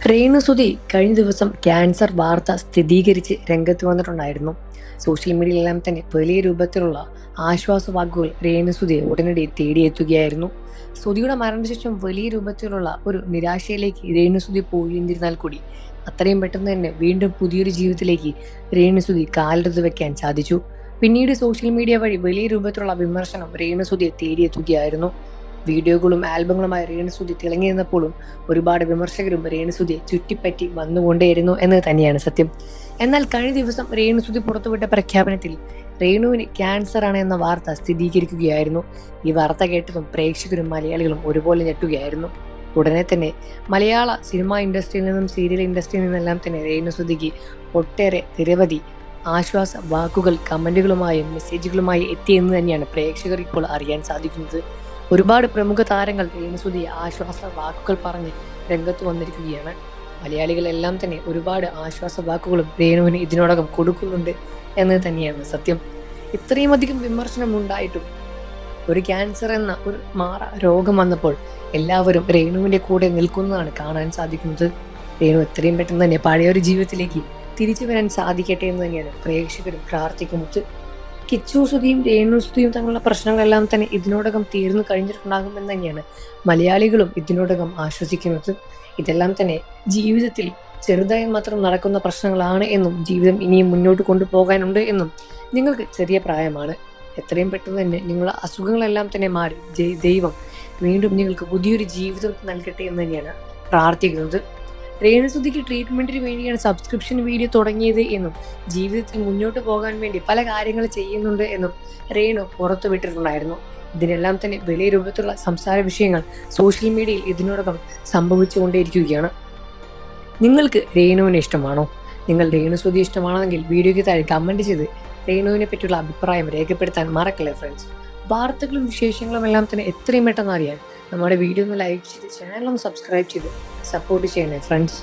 രേണുസുതി കഴിഞ്ഞ ദിവസം ക്യാൻസർ വാർത്ത സ്ഥിരീകരിച്ച് രംഗത്ത് വന്നിട്ടുണ്ടായിരുന്നു. സോഷ്യൽ മീഡിയയിലെല്ലാം തന്നെ വലിയ രൂപത്തിലുള്ള ആശ്വാസവാക്കുകൾ രേണുസുതിയെ ഉടനടി തേടിയെത്തുകയായിരുന്നു. സുതിയുടെ മരണശേഷം വലിയ രൂപത്തിലുള്ള ഒരു നിരാശയിലേക്ക് രേണുസുതി പോയിരുന്നിരുന്നാൽ കൂടി അത്രയും പെട്ടെന്ന് തന്നെ വീണ്ടും പുതിയൊരു ജീവിതത്തിലേക്ക് രേണുസുതി കാലെടുത്ത് വെക്കാൻ സാധിച്ചു. പിന്നീട് സോഷ്യൽ മീഡിയ വഴി വലിയ രൂപത്തിലുള്ള വിമർശനം രേണുസുതിയെ തേടിയെത്തുകയായിരുന്നു. വീഡിയോകളും ആൽബങ്ങളുമായി രേണുസുതി തിളങ്ങി നിന്നപ്പോഴും ഒരുപാട് വിമർശകരും രേണുസുതിയെ ചുറ്റിപ്പറ്റി വന്നുകൊണ്ടേയിരുന്നു എന്ന് തന്നെയാണ് സത്യം. എന്നാൽ കഴിഞ്ഞ ദിവസം രേണുസുതി പുറത്തുവിട്ട പ്രഖ്യാപനത്തിൽ രേണുവിന് ക്യാൻസർ ആണ് എന്ന വാർത്ത സ്ഥിരീകരിക്കുകയായിരുന്നു. ഈ വാർത്ത കേട്ടതും പ്രേക്ഷകരും മലയാളികളും ഒരുപോലെ ഞെട്ടുകയായിരുന്നു. ഉടനെ തന്നെ മലയാള സിനിമാ ഇൻഡസ്ട്രിയിൽ നിന്നും സീരിയൽ ഇൻഡസ്ട്രിയിൽ നിന്നെല്ലാം തന്നെ രേണുസുതിക്ക് ഒട്ടേറെ നിരവധി ആശ്വാസ വാക്കുകൾ കമന്റുകളുമായും മെസ്സേജുകളുമായി എത്തിയെന്ന് തന്നെയാണ് പ്രേക്ഷകർ ഇപ്പോൾ അറിയാൻ സാധിക്കുന്നത്. ഒരുപാട് പ്രമുഖ താരങ്ങൾ രേണുസുതിയെ ആശ്വാസ വാക്കുകൾ പറഞ്ഞ് രംഗത്ത് വന്നിരിക്കുകയാണ്. മലയാളികളെല്ലാം തന്നെ ഒരുപാട് ആശ്വാസ വാക്കുകളും രേണുവിന് ഇതിനോടകം കൊടുക്കുന്നുണ്ട് എന്ന് തന്നെയാണ് സത്യം. ഇത്രയും അധികം വിമർശനം ഉണ്ടായിട്ടും ഒരു ക്യാൻസർ എന്ന ഒരു രോഗം വന്നപ്പോൾ എല്ലാവരും രേണുവിന്റെ കൂടെ നിൽക്കുന്നതാണ് കാണാൻ സാധിക്കുന്നത്. രേണു എത്രയും പെട്ടെന്ന് തന്നെ പഴയൊരു ജീവിതത്തിലേക്ക് തിരിച്ചു വരാൻ സാധിക്കട്ടെ എന്ന് തന്നെയാണ് പ്രേക്ഷകരും പ്രാർത്ഥിക്കുന്നത്. കിച്ചു സുധിയും രേണുസുതിയും തങ്ങളുടെ പ്രശ്നങ്ങളെല്ലാം തന്നെ ഇതിനോടകം തീർന്നു കഴിഞ്ഞിട്ടുണ്ടാകുമെന്ന് തന്നെയാണ് മലയാളികളും ഇതിനോടകം ആശ്വസിക്കുന്നത്. ഇതെല്ലാം തന്നെ ജീവിതത്തിൽ ചെറുതായി മാത്രം നടക്കുന്ന പ്രശ്നങ്ങളാണ് എന്നും ജീവിതം ഇനിയും മുന്നോട്ട് കൊണ്ടുപോകാനുണ്ട് എന്നും നിങ്ങൾക്ക് ചെറിയ പ്രായമാണ്, എത്രയും പെട്ടെന്ന് തന്നെ നിങ്ങളുടെ അസുഖങ്ങളെല്ലാം തന്നെ മാറി ദൈവം വീണ്ടും നിങ്ങൾക്ക് പുതിയൊരു ജീവിതം നൽകട്ടെ എന്ന് തന്നെയാണ് പ്രാർത്ഥിക്കുന്നത്. രേണുസുതിക്ക് ട്രീറ്റ്മെന്റിന് വേണ്ടിയാണ് സബ്സ്ക്രിപ്ഷൻ വീഡിയോ തുടങ്ങിയത് എന്നും ജീവിതത്തിൽ മുന്നോട്ട് പോകാൻ വേണ്ടി പല കാര്യങ്ങൾ ചെയ്യുന്നുണ്ട് എന്നും രേണു പുറത്തുവിട്ടിട്ടുണ്ടായിരുന്നു. ഇതിനെല്ലാം തന്നെ വലിയ രൂപത്തിലുള്ള സംസാര വിഷയങ്ങൾ സോഷ്യൽ മീഡിയയിൽ ഇതിനോടകം സംഭവിച്ചുകൊണ്ടേയിരിക്കുകയാണ്. നിങ്ങൾക്ക് രേണുവിനെ ഇഷ്ടമാണോ? നിങ്ങൾ രേണുസുതി ഇഷ്ടമാണെങ്കിൽ വീഡിയോയ്ക്ക് താഴെ കമന്റ് ചെയ്ത് രേണുവിനെ പറ്റിയുള്ള അഭിപ്രായം രേഖപ്പെടുത്താൻ മറക്കല്ലേ ഫ്രണ്ട്സ്. വാർത്തകളും വിശേഷങ്ങളും എല്ലാം തന്നെ എത്രയും പെട്ടെന്ന് അറിയാൻ നമ്മുടെ വീഡിയോ ഒന്ന് ലൈക്ക് ചെയ്ത് ചാനൽ ഒന്ന് സബ്സ്ക്രൈബ് ചെയ്ത് സപ്പോർട്ട് ചെയ്യണേ ഫ്രണ്ട്സ്.